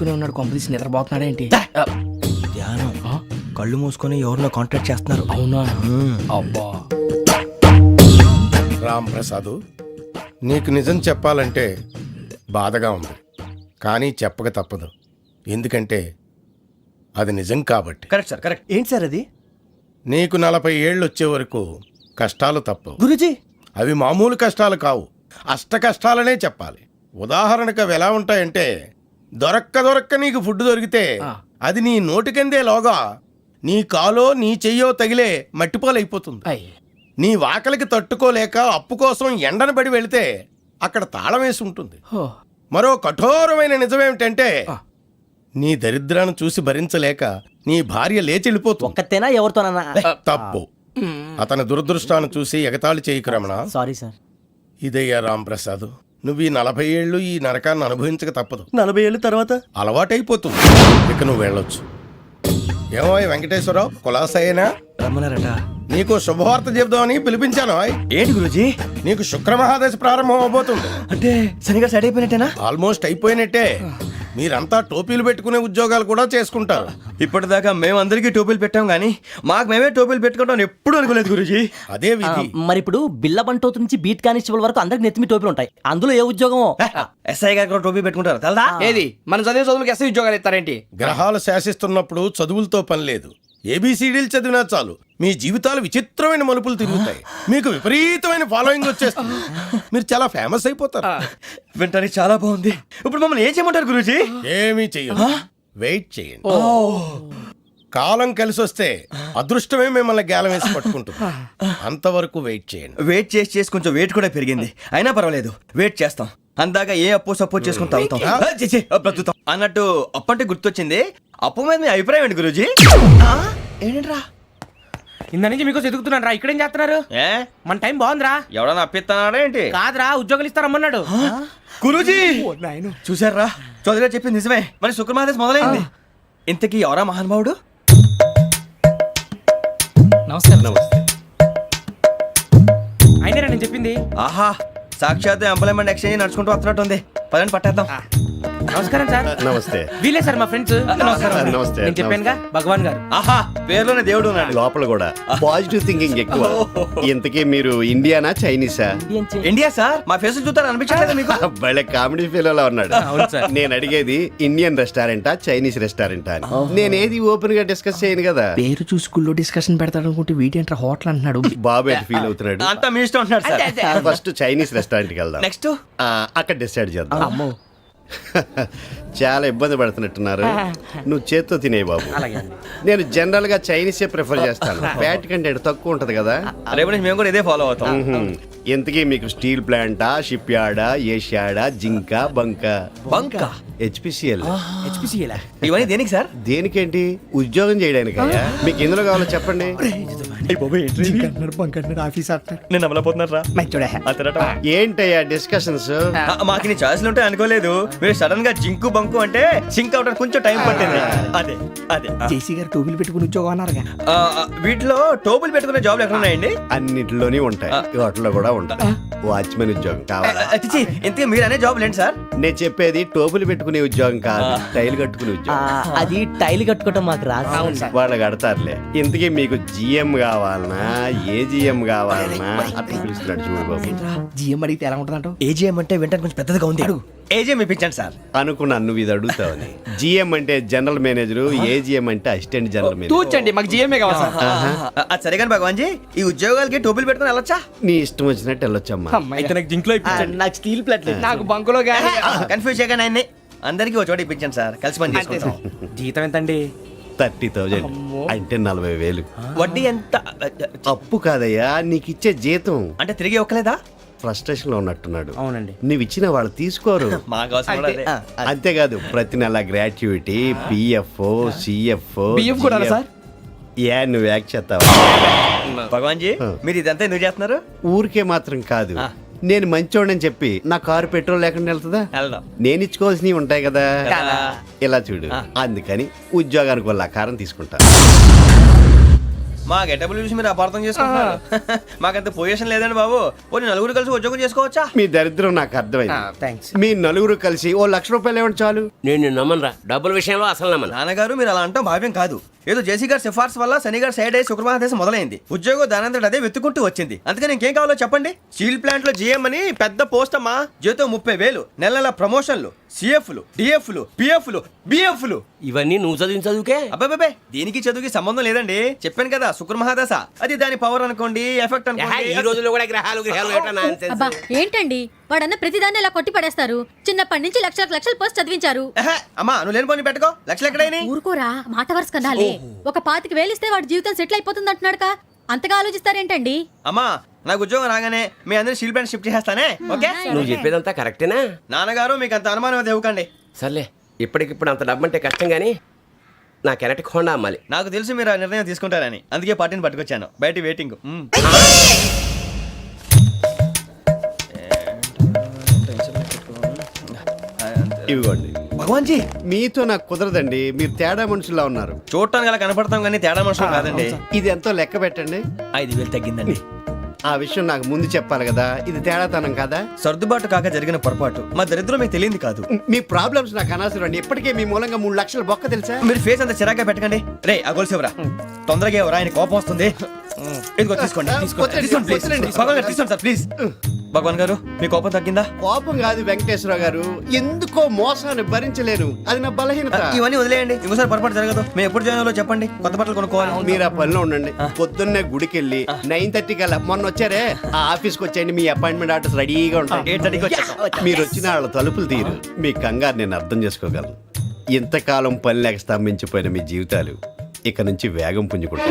పడుకునే ఉన్నాడు, కొంపదీసి నిద్రపోతున్నాడు ఏంటి? ధ్యానం. కళ్ళు మూసుకొని ఎవరినో కాంటాక్ట్ చేస్తున్నారు. అవునా? అబ్బా. రామ్ ప్రసాద్, నీకు నిజం చెప్పాలంటే బాధగా ఉంది, కానీ చెప్పక తప్పదు. ఎందుకంటే అది నిజం కాబట్టి. Correct sir, correct. ఏంటి సార్ అది? నీకు 40 ఏళ్ళు వచ్చే వరకు కష్టాలు తప్పవు గురూజీ. అవి మామూలు కష్టాలు కావు, అష్ట కష్టాలనే చెప్పాలి. ఉదాహరణకు అవి ఎలా ఉంటాయంటే, దొరక్క నీకు ఫుడ్ దొరికితే అది నీ నోటికందే లోగా నీ కాలో నీ చెయ్యో తగిలే మట్టిపాలైపోతుంది. నీ వాకలికి తట్టుకోలేక అప్పు కోసం ఎండను పడి వెళితే అక్కడ తాళం వేసి ఉంటుంది. మరో కఠోరమైన నిజమేమిటంటే, నీ దరిద్రాన్ని చూసి భరించలేక నీ భార్య లేచి వెళ్ళిపోతుంది. ఒక్కతేనా ఎవరితోనన్నా? తప్పు. అతని దురదృష్టాన్ని చూసి ఎగతాళి చేయకు రమణ. Sorry sir. ఇదయ్యా రాంప్రసాద్, నువ్వు ఈ 40 ఏళ్ళు ఈ నరకాన్ని అనుభవించక తప్పదు. 40 ఏళ్ళ తర్వాత అలవాటైపోతుంది. ఇక నువ్వు వెళ్ళొచ్చు. ఏమో వెంకటేశ్వరరావు, కులాసైనా రమ్మన్నారట. నీకు శుభవార్త చెబుదామని పిలిపించాను. ఏంటి గురూజీ? నీకు శుక్రమహాదశ ప్రారంభం అవబోతుంది. అంటే శనిగా సెట్ అయిపోయినట్టేనా? ఆల్మోస్ట్ అయిపోయినట్టే. మీరంతా టోపీలు పెట్టుకునే ఉద్యోగాలు కూడా చేసుకుంటారు. ఇప్పటిదాకా మేమందరికీ టోపీలు పెట్టాం గానీ మాకు మేమే టోపీలు పెట్టుకుంటాం ఎప్పుడు అనుకోలేదు గురూజీ. అదే విధి. మరి ఇప్పుడు బిల్ల బంటోతు నుంచి బీట్ కానిస్టేబుల్ వరకు అందరికి నెత్తిమి టోపీలు ఉంటాయి. అందులో ఏ ఉద్యోగమో? ఎస్ఐ గారు కూడా టోపీ పెట్టుకుంటారు తెలదా? ఏది మన చదివే చదువులకు ఎస్ఐ ఉద్యోగాలు ఇస్తారేంటి? గ్రహాలు శాసిస్తున్నప్పుడు చదువులతో పని లేదు. ఏబిసిడీలు చదివినా చాలు మీ జీవితాలు విచిత్రమైన మలుపులు తిరుగుతాయి. మీకు విపరీతమైన ఫాలోయింగ్ వచ్చేస్తుంది. మీరు చాలా ఫేమస్ అయిపోతారు. వింటానికి చాలా బాగుంది. ఇప్పుడు మమ్మల్ని ఏం చేయమంటారు గురూజీ? ఏమీ చెయ్యదు, వెయిట్ చేయండి. కాలం కలిసి వస్తే అదృష్టమే మిమ్మల్ని గేలం వేసి పట్టుకుంటుంది. అంతవరకు వెయిట్ చేయండి. వెయిట్ చేసి కొంచెం వెయిట్ కూడా పెరిగింది. అయినా పర్వాలేదు, వెయిట్ చేస్తాం. అందాక ఏ అప్పు సపోర్ట్ చేసుకుని తాగుతాం, బ్రతుకుతాం అన్నట్టు. అప్పు అంటే గుర్తొచ్చింది. అప్పు మీద మీ అభిప్రాయం ఏంటి గురూజీ? ఏంటరా ఇంత నుంచి మీకు ఎదుగుతున్నాను రా. ఇక్కడేం చేస్తున్నారు? మన టైం బాగుందిరా. ఎవడన్నా అప్పిస్తున్నాడా ఏంటి? కాదురా, ఉద్యోగాలు ఇస్తారమ్మన్నాడు గురూజీ. చూసారా, చౌదరి గారు చెప్పింది నిజమే. మరి శుక్రమహాదేశ్ మొదలైంది. ఇంతకీ ఎవరా మహానుభావుడు? నమస్కారం. అయినరా నేను చెప్పింది? ఆహా, సాక్షాత్ ఎంప్లాయ్మెంట్ ఎక్స్చేంజ్ నడుచుకుంటూ వస్తున్నట్టు ఉంది. పదండి పట్టేద్దాం. నమస్కారం సార్. నమస్తే. వీలే సార్ మా ఫ్రెండ్స్. నమస్తే. నేను చెప్పానుగా, భగవాన్ గారు. ఆహా, పేర్లోనే దేవుడు ఉన్నాడు. లోపల కూడా పాజిటివ్ థింకింగ్ ఎక్కువ. ఇంతకీ మీరు ఇండియానా చైనీసా? India sir. మా ఫేస్ చూస్తారు అనిపించలేదు మీకు? భలే కామెడీ ఫీల్ అలా ఉన్నాడు. అవును సార్. నేను అడిగేది ఇండియన్ రెస్టారెంటా చైనీస్ రెస్టారెంటా అని. నేనేది ఓపెన్ గా డిస్కస్ చేయను కదా. పేరు చూసి స్కూల్లో డిస్కషన్ పెడతాడు అనుకుంటే వీటేంట్రా హోటల్ అంటున్నాడు. బాబు ఎట్ ఫీల్ అవుతున్నాడు. అంతా మీ ఇష్టం అంటున్నాడు సార్. ఫస్ట్ చైనీస్ రెస్టారెంట్ కి వెళ్దాం. నెక్స్ట్ అక్కడ డిసైడ్ చేద్దాం. చాలా ఇబ్బంది పడుతున్నట్టున్నారు. నువ్వు చేత్తో తినే బాబు. నేను జనరల్ గా చైనీసే ప్రిఫర్ చేస్తాను. ఫ్యాట్ కంటెంట్ తక్కువ ఉంటది కదా. రేపు నుంచి మేము కూడా ఇదే ఫాలో అవుతాం. ఎంతకీ మీకు స్టీల్ ప్లాంటా, షిప్ యార్డా, ఏషియాడా, జింక, బంకా? బంకా, హెచ్పిసిఎల్. ఇవన్నీ దేనికి సార్? దేనికేంటి? ఉద్యోగం చేయడానికి. మీకు ఎందులో కావాలో చెప్పండి. నేను అమలపోతున్నారా? ఏంటయ్యా డిస్కషన్స్? మాకు నీ ఛాయిస్లు ఉంటాయి అనుకోలేదు. మీరు సడన్ గా జింకు బంకు అంటే సింక్ అవడానికి కొంచెం టైం పట్టింది. అదే అదే జేసీ గారు టోపీలు పెట్టుకుని ఉద్యోగం అన్నారుగా. వీటిలో టోపులు పెట్టుకునే జాబ్లు ఎక్కడ ఉన్నాయండి? అన్నిటిలోనే ఉంటాయి, వాటిలో కూడా ఉంటాయి. వాచ్మెన్ ఉద్యోగం కావాలా? ఇంతకీ మీరు అనే జాబ్ లేండి సార్. నేను చెప్పేది టోపులు పెట్టుకునే ఉద్యోగం కాదు, టైల్ కట్టుకునే ఉద్యోగం. అది టైల్ కట్టుకోవటం మాకు రాదు. వాళ్ళు కడతారులే. ఇంతకీ మీకు జిఎం కావాలనా, ఏ జిఎం కావాలనా? అట్లా పిలుస్తున్నాడు చూడు బాబు. జిఎం అడిగితే ఎలా ఉంటుందంట? ఏజీఎం అంటే వింటానికి కొంచెం పెద్దదిగా ఉంది. ఏజీఎం ఇప్పించండి సార్. అనుకున్నాను నువ్వు ఇది అడుగుతావని. జిఎం అంటే జనరల్ మేనేజర్, ఏజిఎం అంటే అసిస్టెంట్ జనరల్ మేనేజర్. తూచండి, మాకు జిఎంఏ కావాలి సార్. అది సరే కానీ భగవాన్ జీ, ఈ ఉద్యోగాలకి టోపులు పెట్టుకుని వెళ్ళొచ్చా? నీ ఇష్టం వచ్చినట్టు వెళ్ళొచ్చమ్మా. అయితే నాకు జింక్లో ఇప్పించండి. నాకు స్టీల్ ప్లేట్ నాకు బంకులో గానీ. కన్ఫ్యూజ్ చేయగానే ఆయన్ని అందరికీ ఒక చోట ఇప్పించండి సార్. కలిసి పని చేసుకుంటాం. జీతం ఎంతండి? 30,000 అంటే 40,000. వడ్డీ ఎంత? అప్పు కాదయ్యా, నీకు ఇచ్చే జీతం. అంటే తిరిగి ఒక్కలేదా? ఫ్రస్ట్రేషన్ లో ఉన్నట్టున్నాడు. అవునండి. నువ్వు ఇచ్చిన వాళ్ళు తీసుకోరు. మాకు అవసరం కూడా అదే. అంతేకాదు ప్రతి నెల గ్రాట్యుటీ, పిఎఫ్, సిఎఫ్. బియ్యం కూడా సార్? ఏ నువ్వు యాక్ చేస్తావా? భగవాన్ జీ, మీరు ఇదంతా ఎందుకు చేస్తున్నారు? ఊరికే మాత్రం కాదు, నేను మంచోడని చెప్పి నా కారు పెట్రోల్ లేకుండా వెళ్తుందా? నేను ఇచ్చుకోవాల్సినవి ఉంటాయి కదా. ఇలా చూడు, అందుకని ఉద్యోగానికి వాళ్ళ ఆకారం తీసుకుంటా. మా గెటబుల్ చూసి మీరు అపార్థం చేసుకుంటున్నారు. మాకంత పొజిషన్ లేదండి బాబు. పోనీ నలుగురు కలిసి ఉద్యోగం చేసుకోవచ్చా? మీ దరిద్రం నాకు అర్థమైంది. థ్యాంక్స్. మీ నలుగురు కలిసి ఓ ₹1,00,000 ఇవ్వండి చాలు. నేను నమ్మనరా, డబ్బుల విషయంలో అసలు నమ్మను. నాన్నగారు మీరు అలా అంటాం భావ్యం కాదు. ఏదో జేసీ గారి సిఫార్సు వల్ల శని గారు సైడ్ అయ్యి శుక్రమహాదేశం మొదలైంది. ఉద్యోగం దానంతటి అదే వెతుకుంటూ వచ్చింది. అందుకని ఇంకేం కావాలో చెప్పండి. స్టీల్ ప్లాంట్ లో జీఎం అని పెద్ద పోస్ట్ అమ్మా. జీతం 30,000, నెల నెల ప్రమోషన్లు, సిఎఫ్లు, డిఎఫ్లు, పిఎఫ్లు, బిఎఫ్లు. ఇవన్నీ నువ్వు చదివిన చదువుకే. అబ్బాబే దీనికి చదువుకి సంబంధం లేదండి. చెప్పాను కదా శుక్రమహాదశ. అది దాని పవర్ అనుకోండి, ఎఫెక్ట్ ఈ అనుకోండి. రోజుల్లో కూడా గ్రహాలు ఏటా nonsense. అబ్బా ఏంటండి వాడన్న ప్రతిదాన్ని ఇలా కొట్టి పడేస్తారు. చిన్నప్పటి నుంచి లక్షల పోస్ట్ చదివించారు. అమ్మా నువ్వు లేని పోనీ పెట్టుకో. లక్షలు ఎక్కడైనా ఊరుకోరా, మాట వరుస కదాలే. ఒక 25,000 ఇస్తే వాడి జీవితం సెటిల్ అయిపోతుంది అంటున్నాడుకా. అంతగా ఆలోచిస్తారేంటండి? అమ్మా నాకు ఉద్యోగం రాగానే మీ అందరి స్టీల్ ప్లాంట్ షిఫ్ట్ చేస్తానే. ఓకే నువ్వు చెప్పేదంతా కరెక్టేనా? నాన్నగారు మీకు అంత అనుమానం అది ఇవ్వకండి. సర్లే, ఇప్పటికిప్పుడు అంత డబ్బు అంటే కష్టం కానీ నాకు ఎలక్ట్రిక్ హోండా అమ్మాలి. నాకు తెలుసు మీరు ఆ నిర్ణయం తీసుకుంటారని, అందుకే పార్టీని పట్టుకొచ్చాను. బయట వెయిటింగ్. ఇవ్వండి. భగవాన్ జీ మీతో నాకు కుదరదండి. మీరు తేడా మనుషుల్లా ఉన్నారు. చూడటానికి అలా కనపడతాం కానీ తేడా మనుషులు కాదండి. ఇది ఎంతో లెక్క పెట్టండి. 5,000 తగ్గిందండి. ఆ విషయం నాకు ముందు చెప్పాలి కదా. ఇది తేడాతనం కదా. సర్దుబాటు కాక జరిగిన పొరపాటు. మా దరిద్రం మీకు తెలియంది కాదు. మీ ప్రాబ్లమ్స్ నాకు అనవసరం అండి. ఇప్పటికే మీ మూలంగా 3 లక్షల బొక్క తెలుసా. మీరు ఫేస్ అంత చిరాగ్గా పెట్టకండి. రే ఆ గొలుసు ఎవరా? తొందరగా ఎవరా? ఆయన కోపం వస్తుంది. ఇదిగో తీసుకోండి. వద్దండి, తీసుకోండి, please. వద్దండి. భగవాన్ గారు తీసుకోండి సార్ ప్లీజ్. భగవాన్ గారు మీ కోపం తగ్గిందా? కోపం కాదు వెంకటేశ్వర గారు, ఎందుకో మోసాన్ని భరించలేను. అది నా బలహీనత. ఇవన్నీ వదిలేయండి. ఇంకోసారి పొరపాటు జరగదు. మేము ఎప్పుడు జాయిన్ అవ్వాలో చెప్పండి. కొత్త బట్టలు కొనుక్కోవాలి. మీరు ఆ పనిలో ఉండండి. పొద్దున్నే గుడికి వెళ్ళి 9:30 కల్లా, మొన్న వచ్చారే ఆ ఆఫీస్కి వచ్చేయండి. మీ అపాయింట్మెంట్ ఆర్డర్స్ రెడీగా ఉంటాయి. 8:30కి వచ్చేస్తాం. మీరు వచ్చిన వాళ్ళ తలుపులు తీరు. మీ కంగారు నేను అర్థం చేసుకోగలను. ఇంతకాలం పని లేక స్తంభించిపోయిన మీ జీవితాలు ఇక నుంచి వేగం పుంజుకుంటాయి.